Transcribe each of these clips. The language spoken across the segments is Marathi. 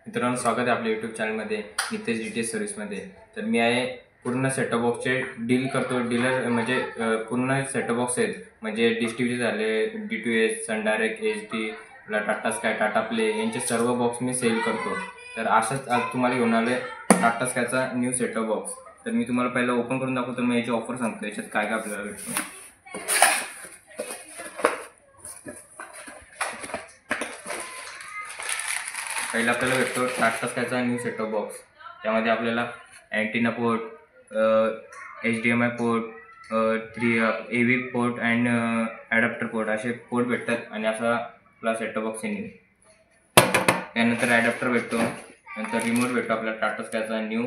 मित्रांनो, स्वागत आहे आपल्या यूट्यूब चॅनलमध्ये नितेश DTS सर्व्हिसमध्ये। तर मी आहे पूर्ण सेटअप बॉक्सचे डील करतो। डीलर म्हणजे पूर्ण सेटअप बॉक्स आहेत, म्हणजे डिश टीव्ही झाले, D2S, Sun direct, HD, Tata Sky, Tata play यांचे सर्व बॉक्स मी सेल करतो। तर अशाच आज तुम्हाला घेऊन आले टाटा स्कायचा न्यू सेटअप बॉक्स। तर मी तुम्हाला पहिला ओपन करून दाखवतो, मी याची ऑफर सांगतो याच्यात काय काय आपल्याला भेटतं। पहिला आपल्याला भेटतो टाटा स्कायचा न्यू सेटअप बॉक्स। त्यामध्ये आपल्याला antenna port, HDMI port, 3 AV port and adapter port असे पोर्ट भेटतात आणि असा आपला सेटअप बॉक्स येईल। त्यानंतर ॲडॅप्टर भेटतो, नंतर रिमोट भेटतो आपल्याला टाटा स्कायचा न्यू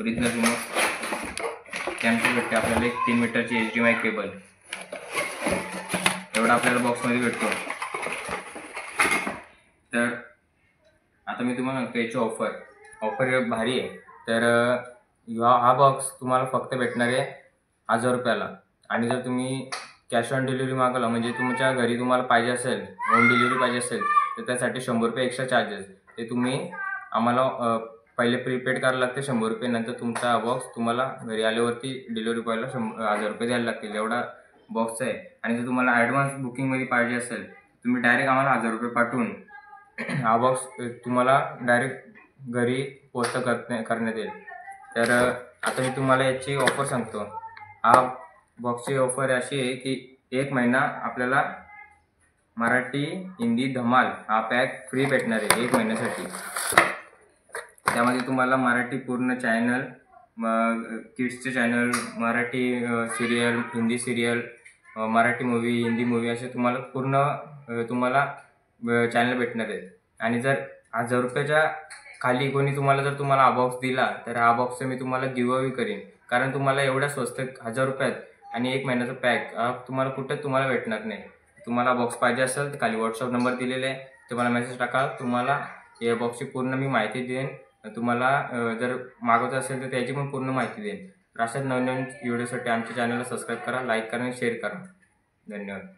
ओरिजिनल रिमोट। त्यानंतर भेटते आपल्याला एक 3 मीटरची HDMI केबल। एवढा आपल्याला बॉक्समध्ये भेटतो। तर आता मी तुम्हाला सांगतो याची ऑफर भारी आहे। तर हा बॉक्स तुम्हाला फक्त भेटणार आहे 1000 रुपयाला। आणि जर तुम्ही कॅश ऑन डिलिव्हरी मागवला, म्हणजे तुमच्या घरी तुम्हाला पाहिजे असेल, होम डिलिव्हरी पाहिजे असेल, तर त्यासाठी 100 रुपये एक्स्ट्रा चार्जेस ते तुम्ही आम्हाला पहिले प्रीपेड करायला लागते 100 रुपये। नंतर तुमचा बॉक्स तुम्हाला घरी आल्यावरती डिलिव्हरी बॉयला 1000 रुपये द्यायला लागतील, एवढा बॉक्स आहे। आणि जर तुम्हाला ॲडव्हान्स बुकिंगमध्ये पाहिजे असेल, तुम्ही डायरेक्ट आम्हाला 1000 रुपये पाठवून हा बॉक्स तुम्हाला डायरेक्ट घरी पोस्ट करण्यात येईल। तर आता मी तुम्हाला याची ऑफर सांगतो। हा बॉक्सची ऑफर अशी आहे की 1 महिना आपल्याला मराठी हिंदी धमाल हा पॅक फ्री भेटणार आहे 1 महिन्यासाठी। त्यामध्ये तुम्हाला मराठी पूर्ण चॅनल, किड्सचे channel, Marathi serial, Hindi serial, Marathi movie, Hindi movie असे तुम्हाला पूर्ण चॅनल भेटणार आहेत। आणि जर 1000 रुपयाच्या खाली कोणी तुम्हाला हा बॉक्स दिला, तर हा बॉक्सचं मी तुम्हाला गिव्हअवे करीन। कारण तुम्हाला एवढ्या स्वस्त 1000 रुपयात आणि 1 महिन्याचा पॅक तुम्हाला कुठे भेटणार नाही। तुम्हाला बॉक्स पाहिजे असेल तर खाली व्हॉट्सअप नंबर दिलेला आहे, तुम्हाला मेसेज टाका, तुम्हाला या बॉक्सची पूर्ण मी माहिती देईन। तुम्हाला जर मागवत असेल तर त्याची पण पूर्ण माहिती देईन। तर अशाच नवीन व्हिडिओसाठी आमच्या चॅनलला सबस्क्राईब करा, लाईक करा आणि शेअर करा। धन्यवाद।